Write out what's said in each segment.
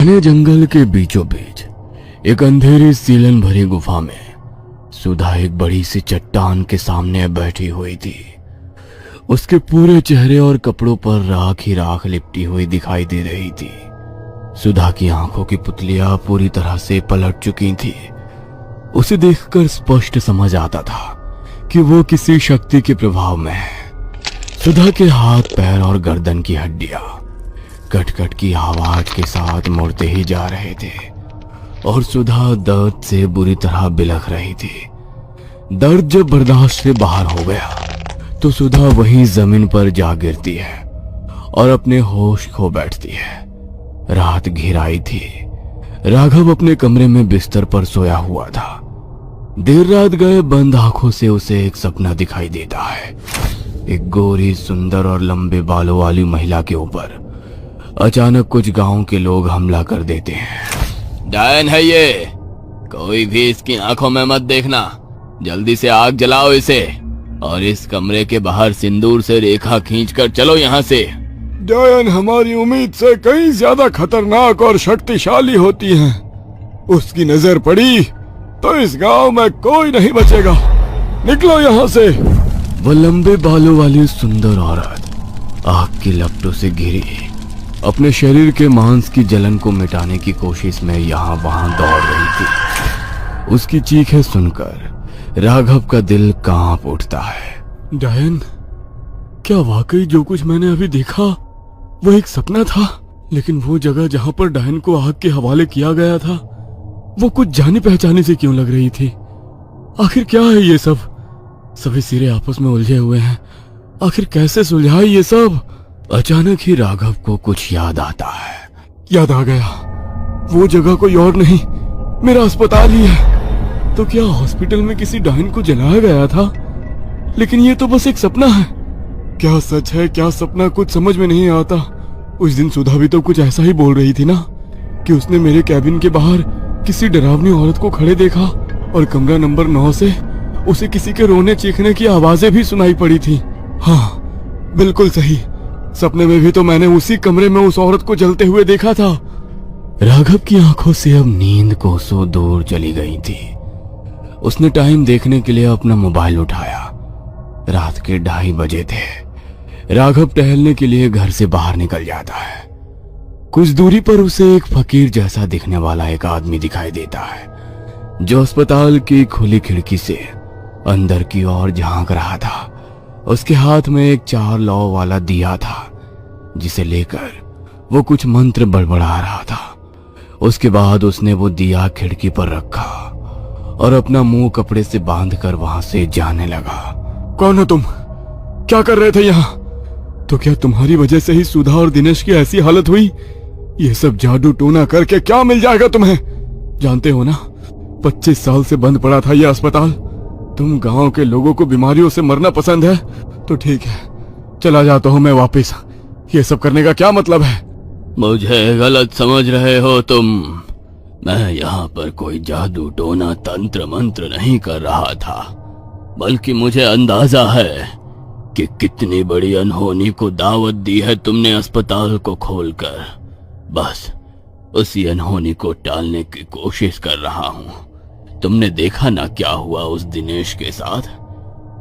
घने जंगल के बीचों बीच एक अंधेरी सीलन भरी गुफा में सुधा एक बड़ी सी चट्टान के सामने बैठी हुई थी। उसके पूरे चेहरे और कपड़ों पर राख ही राख लिपटी हुई दिखाई दे रही थी। सुधा की आंखों की पुतलियां पूरी तरह से पलट चुकी थी। उसे देखकर स्पष्ट समझ आता था कि वो किसी शक्ति के प्रभाव में है। सुधा के हाथ, पैर और गर्दन की हड्डियां कट-कट की आवाज के साथ मुड़ते ही जा रहे थे और सुधा दर्द से बुरी तरह बिलख रही थी। दर्द जब बर्दाश्त से बाहर हो गया तो सुधा वहीं जमीन पर जा गिरती है और अपने होश खो बैठती है। रात घिर आई थी। राघव अपने कमरे में बिस्तर पर सोया हुआ था। देर रात गए बंद आंखों से उसे एक सपना दिखाई देता है। एक गोरी, सुंदर और लंबे बालों वाली महिला के ऊपर अचानक कुछ गांव के लोग हमला कर देते हैं। डायन है ये, कोई भी इसकी आंखों में मत देखना। जल्दी से आग जलाओ इसे और इस कमरे के बाहर सिंदूर से रेखा खींचकर चलो यहाँ से। डायन हमारी उम्मीद से कहीं ज्यादा खतरनाक और शक्तिशाली होती हैं। उसकी नजर पड़ी तो इस गांव में कोई नहीं बचेगा। निकलो यहाँ से। वो लंबे बालों वाली सुंदर औरत आग की लपटों से घिरी अपने शरीर के मांस की जलन को मिटाने की कोशिश में यहाँ वहां दौड़ रही थी। उसकी चीखें सुनकर राघव का दिल कांप उठता है। डायन, क्या वाकई जो कुछ मैंने अभी देखा वो एक सपना था? लेकिन वो जगह जहां पर डायन को आग के हवाले किया गया था वो कुछ जानी पहचानी से क्यों लग रही थी? आखिर क्या है ये सब? सभी सिरे आपस में उलझे हुए हैं। आखिर कैसे सुलझाए ये सब? अचानक ही राघव को कुछ याद आता है। याद आ गया, वो जगह कोई और नहीं, मेरा अस्पताल ही है। तो क्या हॉस्पिटल में किसी डायन को जलाया गया था? लेकिन ये तो बस एक सपना है। क्या सच है क्या सपना, कुछ समझ में नहीं आता। उस दिन सुधा भी तो कुछ ऐसा ही बोल रही थी ना कि उसने मेरे कैबिन के बाहर किसी डरावनी औरत को खड़े देखा और कमरा नंबर 9 से उसे किसी के रोने चीखने की आवाजें भी सुनाई पड़ी थी। हाँ, बिल्कुल सही। सपने में भी तो मैंने उसी कमरे में उस औरत को जलते हुए देखा था। राघव की आंखों से अब नींद कोसों दूर चली गई थी। उसने टाइम देखने के लिए अपना मोबाइल उठाया। रात के 2:30 बजे थे। राघव टहलने के लिए घर से बाहर निकल जाता है। कुछ दूरी पर उसे एक फकीर जैसा दिखने वाला एक आदमी दिखाई देता है जो अस्पताल की खुली खिड़की से अंदर की ओर झांक रहा था। उसके हाथ में एक 4 लौ वाला दिया था जिसे लेकर वो कुछ मंत्र बड़बड़ा रहा था। उसके बाद उसने वो दिया खिड़की पर रखा और अपना मुंह कपड़े से बांधकर वहां से जाने लगा। कौन हो तुम? क्या कर रहे थे यहाँ? तो क्या तुम्हारी वजह से ही सुधा और दिनेश की ऐसी हालत हुई? ये सब जादू टोना करके क्या मिल जाएगा तुम्हें? जानते हो ना, 25 साल से बंद पड़ा था ये अस्पताल। तुम गांव के लोगों को बीमारियों से मरना पसंद है तो ठीक है, चला जाता हूं मैं वापस। ये सब करने का क्या मतलब है? मुझे गलत समझ रहे हो तुम। मैं यहाँ पर कोई जादू टोना तंत्र मंत्र नहीं कर रहा था, बल्कि मुझे अंदाजा है कि कितनी बड़ी अनहोनी को दावत दी है तुमने अस्पताल को खोलकर। बस उसी अनहोनी को टालने की कोशिश कर रहा हूँ। तुमने देखा ना क्या हुआ उस दिनेश के साथ।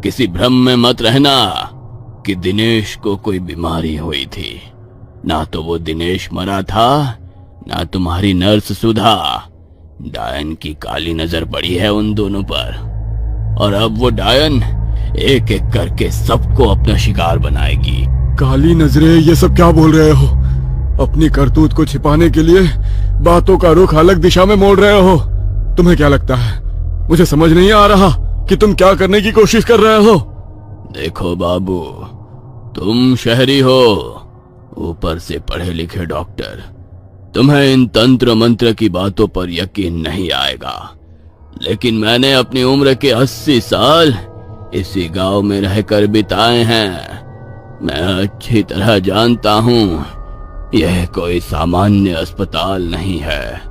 किसी भ्रम में मत रहना कि दिनेश को कोई बीमारी हुई थी। ना तो वो दिनेश मरा था, ना तुम्हारी नर्स सुधा। डायन की काली नजर पड़ी है उन दोनों पर और अब वो डायन एक एक करके सबको अपना शिकार बनाएगी। काली नजरें, ये सब क्या बोल रहे हो? अपनी करतूत को छिपाने के लिए बातों का रुख अलग दिशा में मोड़ रहे हो। तुम्हें क्या लगता है मुझे समझ नहीं आ रहा कि तुम क्या करने की कोशिश कर रहे हो? देखो बाबू, तुम शहरी हो, ऊपर से पढ़े लिखे डॉक्टर। तुम्हें इन तंत्र मंत्र की बातों पर यकीन नहीं आएगा, लेकिन मैंने अपनी उम्र के 80 साल इसी गांव में रहकर बिताए हैं। मैं अच्छी तरह जानता हूँ यह कोई सामान्य अस्पताल नहीं है।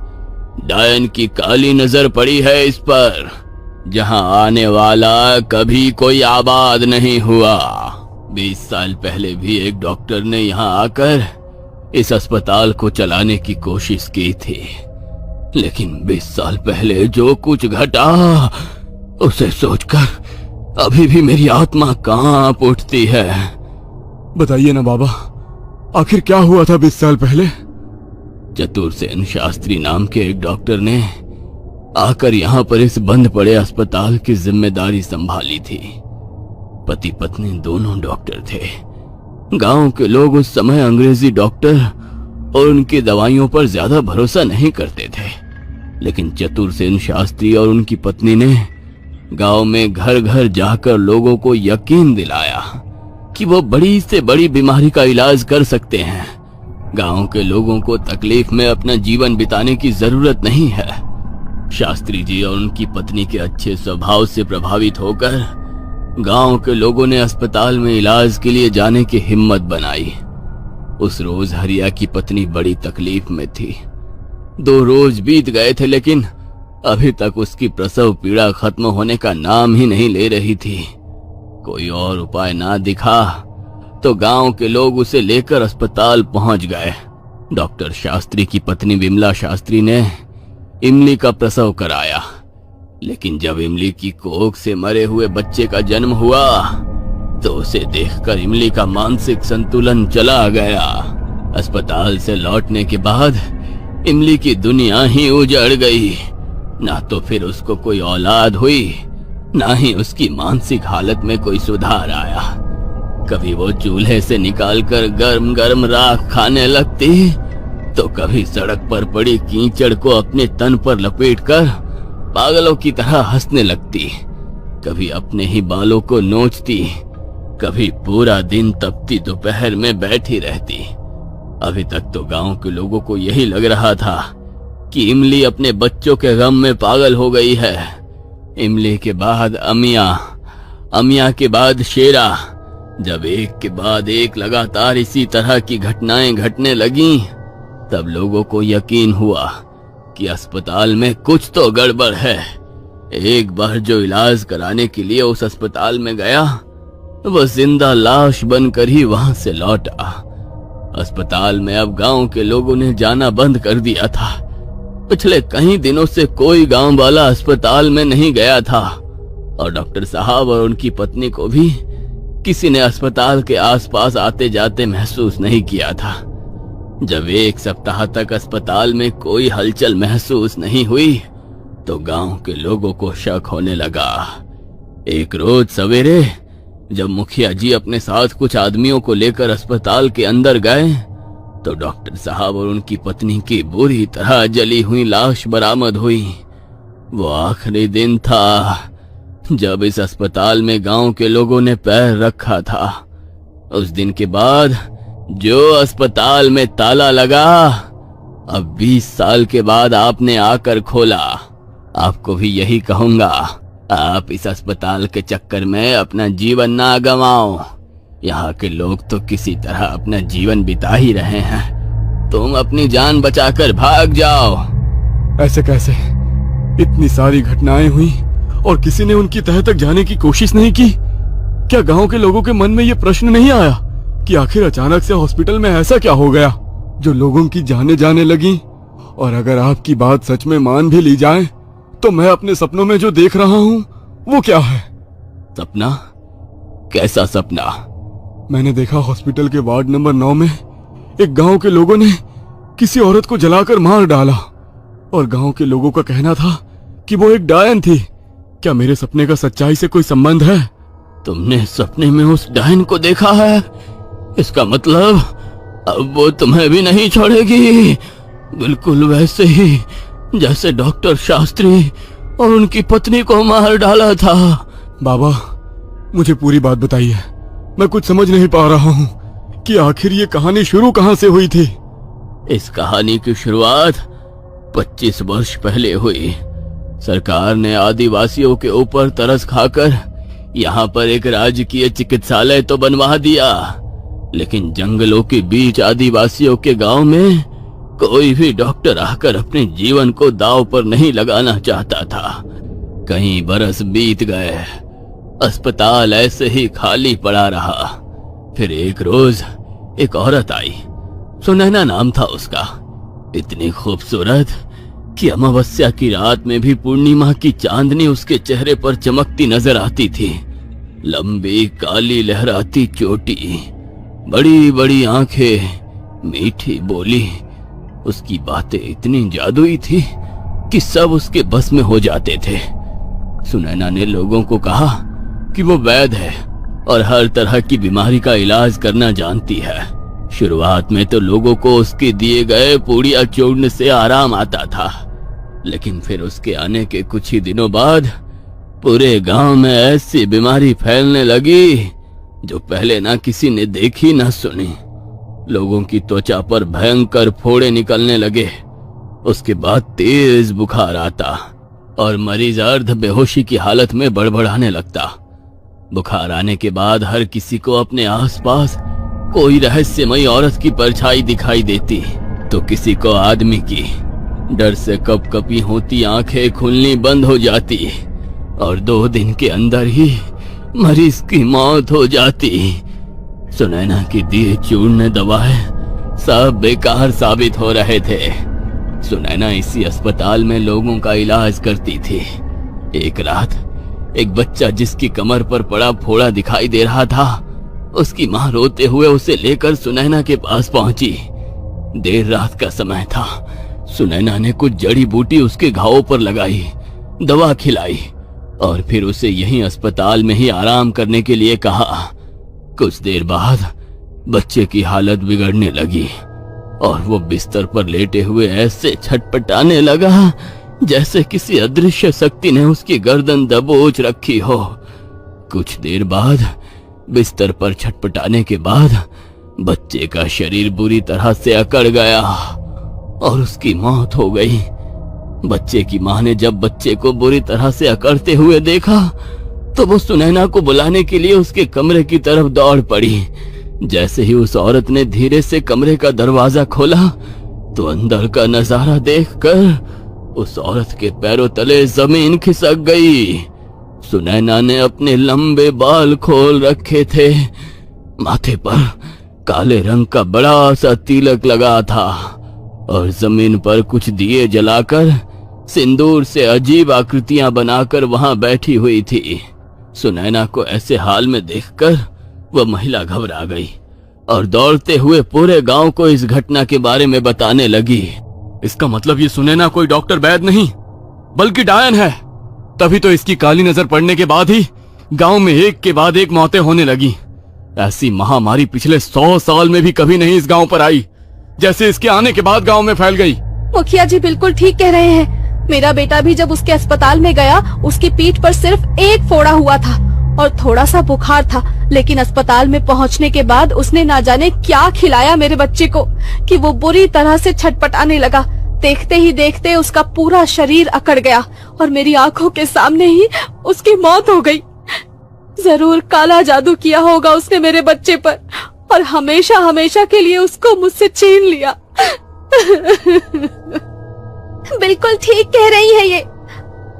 डायन की काली नजर पड़ी है इस पर, जहां आने वाला कभी कोई आबाद नहीं हुआ। 20 साल पहले भी एक डॉक्टर ने यहाँ आकर इस अस्पताल को चलाने की कोशिश की थी, लेकिन 20 साल पहले जो कुछ घटा उसे सोचकर अभी भी मेरी आत्मा कांप उठती है। बताइए ना बाबा, आखिर क्या हुआ था 20 साल पहले? चतुरसेन शास्त्री नाम के एक डॉक्टर ने आकर यहाँ पर इस बंद पड़े अस्पताल की जिम्मेदारी संभाली थी। पति पत्नी दोनों डॉक्टर थे। गांव के लोग उस समय अंग्रेजी डॉक्टर और उनकी दवाइयों पर ज्यादा भरोसा नहीं करते थे, लेकिन चतुरसेन शास्त्री और उनकी पत्नी ने गांव में घर घर जाकर लोगों को यकीन दिलाया कि वो बड़ी से बड़ी बीमारी का इलाज कर सकते हैं। गांव के लोगों को तकलीफ में अपना जीवन बिताने की जरूरत नहीं है। शास्त्री जी और उनकी पत्नी के अच्छे स्वभाव से प्रभावित होकर गांव के लोगों ने अस्पताल में इलाज के लिए जाने की हिम्मत बनाई। उस रोज हरिया की पत्नी बड़ी तकलीफ में थी। 2 रोज बीत गए थे, लेकिन अभी तक उसकी प्रसव पीड़ा खत्म होने का नाम ही नहीं ले रही थी। कोई और उपाय ना दिखा तो गांव के लोग उसे लेकर अस्पताल पहुंच गए। डॉक्टर शास्त्री की पत्नी विमला शास्त्री ने इमली का प्रसव कराया, लेकिन जब इमली की कोख से मरे हुए बच्चे का जन्म हुआ तो उसे देखकर इमली का मानसिक संतुलन चला गया। अस्पताल से लौटने के बाद इमली की दुनिया ही उजड़ गई। ना तो फिर उसको कोई औलाद हुई, ना ही उसकी मानसिक हालत में कोई सुधार आया। कभी वो चूल्हे से निकालकर गर्म गर्म राख खाने लगती, तो कभी सड़क पर पड़ी कीचड़ को अपने तन पर लपेटकर पागलों की तरह हंसने लगती। कभी अपने ही बालों को नोचती, कभी पूरा दिन तपती दोपहर में बैठी रहती। अभी तक तो गांव के लोगों को यही लग रहा था कि इमली अपने बच्चों के गम में पागल हो गई है। इमली के बाद अमिया, अमिया के बाद शेरा। जब एक के बाद एक लगातार इसी तरह की घटनाएं घटने लगीं, तब लोगों को यकीन हुआ कि अस्पताल में कुछ तो गड़बड़ है। एक बार जो इलाज कराने के लिए उस अस्पताल में गया, वह जिंदा लाश बनकर ही वहां से लौटा। अस्पताल में अब गांव के लोगों ने जाना बंद कर दिया था। पिछले कई दिनों से कोई गांव वाला अस्पताल में नहीं गया था और डॉक्टर साहब और उनकी पत्नी को भी किसी ने अस्पताल के आसपास आते जाते महसूस नहीं किया था। जब 1 सप्ताह तक अस्पताल में कोई हलचल महसूस नहीं हुई, तो गांव के लोगों को शक होने लगा। एक रोज सवेरे जब मुखिया जी अपने साथ कुछ आदमियों को लेकर अस्पताल के अंदर गए, तो डॉक्टर साहब और उनकी पत्नी की बुरी तरह जली हुई लाश बरामद हुई। वो आखिरी दिन था जब इस अस्पताल में गांव के लोगों ने पैर रखा था। उस दिन के बाद जो अस्पताल में ताला लगा, अब 20 साल के बाद आपने आकर खोला। आपको भी यही कहूंगा, आप इस अस्पताल के चक्कर में अपना जीवन ना गंवाओ। यहाँ के लोग तो किसी तरह अपना जीवन बिता ही रहे हैं। तुम अपनी जान बचाकर भाग जाओ। ऐसे कैसे? इतनी सारी घटनाएं हुई और किसी ने उनकी तह तक जाने की कोशिश नहीं की? क्या गांव के लोगों के मन में ये प्रश्न नहीं आया कि आखिर अचानक से हॉस्पिटल में ऐसा क्या हो गया जो लोगों की जाने जाने लगी? और अगर आपकी बात सच में मान भी ली जाए, तो मैं अपने सपनों में जो देख रहा हूँ वो क्या है? सपना? कैसा सपना? मैंने देखा हॉस्पिटल के वार्ड नंबर 9 में एक गांव के लोगों ने किसी औरत को जलाकर मार डाला और गांव के लोगों का कहना था कि वो एक डायन थी। क्या मेरे सपने का सच्चाई से कोई संबंध है? तुमने सपने में उस डायन को देखा है? इसका मतलब अब वो तुम्हें भी नहीं छोड़ेगी, बिल्कुल वैसे ही जैसे डॉक्टर शास्त्री और उनकी पत्नी को मार डाला था। बाबा, मुझे पूरी बात बताइए। मैं कुछ समझ नहीं पा रहा हूँ कि आखिर ये कहानी शुरू कहाँ से हुई थी। इस कहानी की शुरुआत 25 वर्ष पहले हुई। सरकार ने आदिवासियों के ऊपर तरस खाकर यहाँ पर एक राजकीय चिकित्सालय तो बनवा दिया, लेकिन जंगलों के बीच आदिवासियों के गांव में कोई भी डॉक्टर आकर अपने जीवन को दांव पर नहीं लगाना चाहता था। कई बरस बीत गए, अस्पताल ऐसे ही खाली पड़ा रहा। फिर एक रोज एक औरत आई। सुनैना नाम था उसका। इतनी खूबसूरत कि अमावस्या की रात में भी पूर्णिमा की चांदनी उसके चेहरे पर चमकती नजर आती थी। लंबी काली लहराती चोटी, बड़ी बड़ी आंखें, मीठी बोली। उसकी बातें इतनी जादुई थी कि सब उसके बस में हो जाते थे। सुनैना ने लोगों को कहा कि वो वैद्य है और हर तरह की बीमारी का इलाज करना जानती है। शुरुआत में तो लोगों को उसके दिए गए पूड़िया चूर्ण से आराम आता था, लेकिन फिर उसके आने के कुछ ही दिनों बाद पूरे गांव में ऐसी बीमारी फैलने लगी जो पहले ना किसी ने देखी ना सुनी। लोगों की त्वचा पर भयंकर फोड़े निकलने लगे। उसके बाद तेज बुखार आता और मरीज अर्ध बेहोशी की हालत में बड़बड़ाने लगता। बुखार आने के बाद हर किसी को अपने आसपास कोई रहस्यमयी औरत की परछाई दिखाई देती, तो किसी को आदमी की। डर से कपकपी होती आंखें खुलनी बंद हो जाती और 2 दिन के अंदर ही मरीज की मौत हो जाती। सुनैना की दिए चूर्ण दवाएं सब बेकार साबित हो रहे थे। सुनैना इसी अस्पताल में लोगों का इलाज करती थी। एक रात एक बच्चा जिसकी कमर पर पड़ा फोड़ा दिखाई दे रहा था, उसकी मां रोते हुए उसे लेकर सुनैना के पास पहुंची। देर रात का समय था। सुनैना ने कुछ जड़ी बूटी उसके घावों पर लगाई, दवा खिलाई और फिर उसे यहीं अस्पताल में ही आराम करने के लिए कहा। कुछ देर बाद बच्चे की हालत बिगड़ने लगी और वो बिस्तर पर लेटे हुए ऐसे छटपटाने लगा जैसे किसी अदृश्य शक्ति ने उसकी गर्दन दबोच रखी हो। कुछ देर बाद बिस्तर पर छटपटाने के बाद बच्चे का शरीर बुरी तरह से अकड़ गया और उसकी मौत हो गई। बच्चे की मां ने जब बच्चे को बुरी तरह से अकड़ते हुए देखा तो वो सुनैना को बुलाने के लिए उसके कमरे की तरफ दौड़ पड़ी। जैसे ही उस औरत ने धीरे से कमरे का दरवाजा खोला तो अंदर का नजारा देखकर उस औरत के पैरों तले जमीन खिसक गई। सुनैना ने अपने लंबे बाल खोल रखे थे, माथे पर काले रंग का बड़ा सा तिलक लगा था और जमीन पर कुछ दिए जलाकर सिंदूर से अजीब आकृतियां बनाकर वहां बैठी हुई थी। सुनैना को ऐसे हाल में देखकर वह महिला घबरा गई और दौड़ते हुए पूरे गांव को इस घटना के बारे में बताने लगी। इसका मतलब ये सुनैना कोई डॉक्टर वैद्य नहीं बल्कि डायन है। तभी तो इसकी काली नजर पड़ने के बाद ही गांव में एक के बाद एक मौतें होने लगी। ऐसी महामारी पिछले 100 साल में भी कभी नहीं इस गांव पर आई जैसे इसके आने के बाद गांव में फैल गई। मुखिया जी बिल्कुल ठीक कह रहे हैं। मेरा बेटा भी जब उसके अस्पताल में गया, उसकी पीठ पर सिर्फ एक फोड़ा हुआ था और थोड़ा सा बुखार था, लेकिन अस्पताल में पहुंचने के बाद उसने ना जाने क्या खिलाया मेरे बच्चे को कि वो बुरी तरह से छटपटाने लगा। देखते ही देखते उसका पूरा शरीर अकड़ गया और मेरी आंखों के सामने ही उसकी मौत हो गई। जरूर काला जादू किया होगा उसने मेरे बच्चे पर और हमेशा हमेशा के लिए उसको मुझसे छीन लिया। बिल्कुल ठीक कह रही है ये।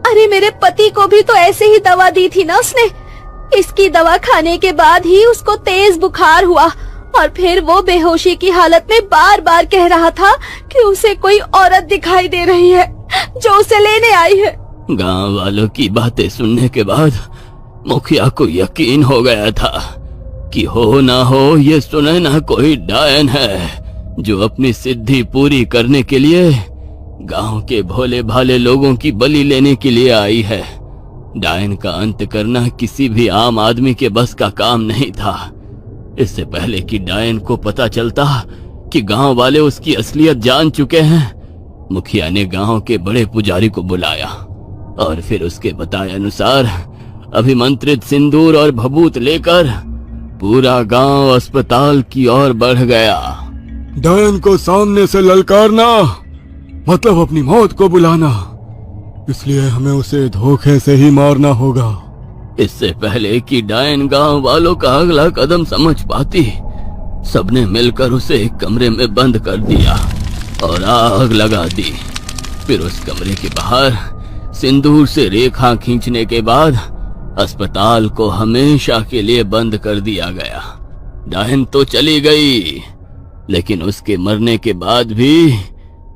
अरे मेरे पति को भी तो ऐसे ही दवा दी थी ना उसने। इसकी दवा खाने के बाद ही उसको तेज बुखार हुआ और फिर वो बेहोशी की हालत में बार बार कह रहा था कि उसे कोई औरत दिखाई दे रही है जो उसे लेने आई है। गांव वालों की बातें सुनने के बाद मुखिया को यकीन हो गया था कि हो ना हो ये सुनैना कोई डायन है जो अपनी सिद्धि पूरी करने के लिए गांव के भोले भाले लोगों की बलि लेने के लिए आई है। डायन का अंत करना किसी भी आम आदमी के बस का काम नहीं था। इससे पहले कि डायन को पता चलता कि गांव वाले उसकी असलियत जान चुके हैं, मुखिया ने गांव के बड़े पुजारी को बुलाया और फिर उसके बताए अनुसार अभिमंत्रित सिंदूर और भभूत लेकर पूरा गांव अस्पताल की ओर बढ़ गया। डायन को सामने से ललकारना मतलब अपनी मौत को बुलाना, इसलिए हमें उसे धोखे से ही मारना होगा। इससे पहले कि डायन गांव वालों का अगला कदम समझ पाती, सबने मिलकर उसे एक कमरे में बंद कर दिया और आग लगा दी। फिर उस कमरे के बाहर सिंदूर से रेखा खींचने के बाद अस्पताल को हमेशा के लिए बंद कर दिया गया। डायन तो चली गई, लेकिन उसके मरने के बाद भी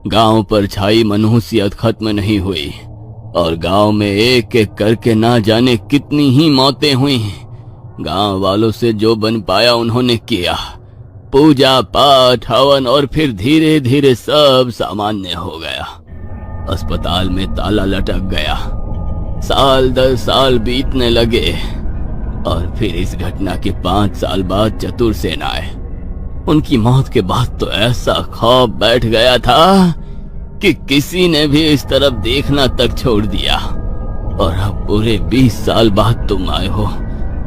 गांव पर छाई मनहूसियत खत्म नहीं हुई और गांव में एक एक करके ना जाने कितनी ही मौतें हुई। गांव वालों से जो बन पाया उन्होंने किया, पूजा पाठ हवन, और फिर धीरे धीरे सब सामान्य हो गया। अस्पताल में ताला लटक गया। साल 10 साल बीतने लगे और फिर इस घटना के 5 साल बाद चतुर सेन आए। उनकी मौत के बाद तो ऐसा खौफ बैठ गया था कि किसी ने भी इस तरफ देखना तक छोड़ दिया। और अब पूरे 20 साल बाद तुम आए हो।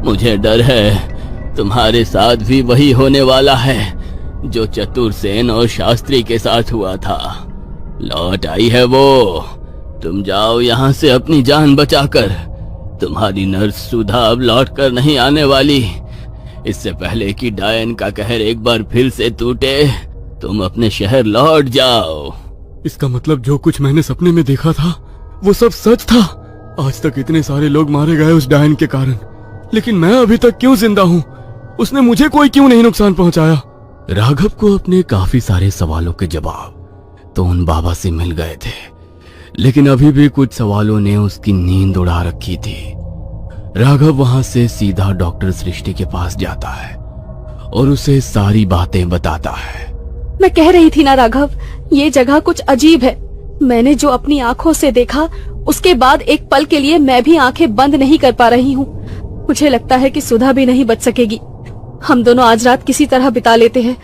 मुझे डर है तुम्हारे साथ भी वही होने वाला है जो चतुर सेन और शास्त्री के साथ हुआ था। लौट आई है वो। तुम जाओ यहाँ से अपनी जान बचाकर। तुम्हारी नर्स सुधा अब लौट कर नहीं आने वाली। इससे पहले कि डायन का कहर एक बार फिर से टूटे, तुम अपने शहर लौट जाओ। इसका मतलब जो कुछ मैंने सपने में देखा था वो सब सच था। आज तक इतने सारे लोग मारे गए उस डायन के कारण, लेकिन मैं अभी तक क्यों जिंदा हूँ? उसने मुझे कोई क्यों नहीं नुकसान पहुंचाया? राघव को अपने काफी सारे सवालों के जवाब तो उन बाबा से मिल गए थे, लेकिन अभी भी कुछ सवालों ने उसकी नींद उड़ा रखी थी। राघव वहां से सीधा डॉक्टर सृष्टि के पास जाता है और उसे सारी बातें बताता है। मैं कह रही थी ना राघव, ये जगह कुछ अजीब है। मैंने जो अपनी आंखों से देखा उसके बाद एक पल के लिए मैं भी आंखें बंद नहीं कर पा रही हूँ। मुझे लगता है कि सुधा भी नहीं बच सकेगी। हम दोनों आज रात किसी तरह बिता लेते हैं।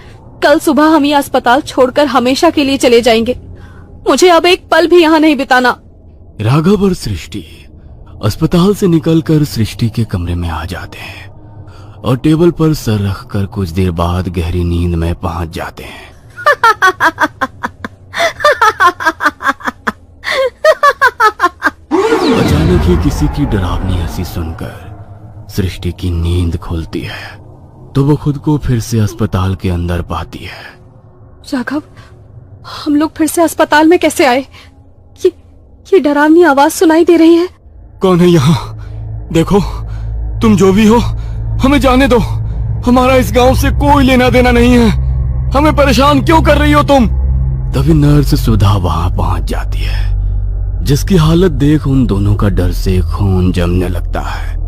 कल सुबह हम ये अस्पताल छोड़कर हमेशा के लिए चले जाएंगे। मुझे अब एक पल भी यहाँ नहीं बिताना। राघव और सृष्टि अस्पताल से निकलकर सृष्टि के कमरे में आ जाते हैं और टेबल पर सर रखकर कुछ देर बाद गहरी नींद में पहुंच जाते हैं। अचानक ही किसी की डरावनी हंसी सुनकर सृष्टि की नींद खुलती है तो वो खुद को फिर से अस्पताल के अंदर पाती है। राघव, हम लोग फिर से अस्पताल में कैसे आए? ये डरावनी आवाज सुनाई दे रही है। कौन है यहाँ? देखो, तुम जो भी हो हमें जाने दो। हमारा इस गांव से कोई लेना देना नहीं है। हमें परेशान क्यों कर रही हो तुम? तभी नर्स सुधा वहां पहुंच जाती है, जिसकी हालत देख उन दोनों का डर से खून जमने लगता है।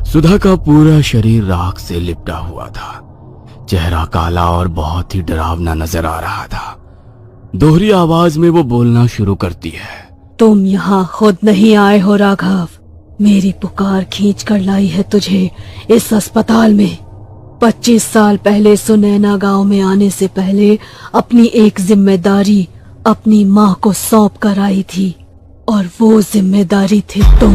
सुधा का पूरा शरीर राख से लिपटा हुआ था। चेहरा काला और बहुत ही डरावना नजर आ रहा था। दोहरी आवाज में वो बोलना शुरू करती है। तुम यहाँ खुद नहीं आए हो राघव, मेरी पुकार खींच कर लाई है तुझे इस अस्पताल में। 25 साल पहले सुनैना गांव में आने से पहले अपनी एक जिम्मेदारी अपनी माँ को सौंप कर आई थी और वो जिम्मेदारी थी तुम।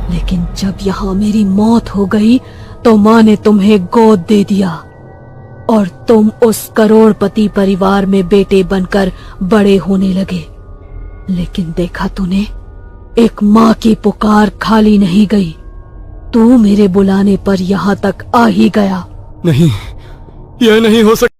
लेकिन जब यहाँ मेरी मौत हो गई तो माँ ने तुम्हें गोद दे दिया और तुम उस करोड़पति परिवार में बेटे बनकर बड़े होने लगे। लेकिन देखा तूने, एक माँ की पुकार खाली नहीं गई। तू मेरे बुलाने पर यहाँ तक आ ही गया। नहीं, यह नहीं हो सकता।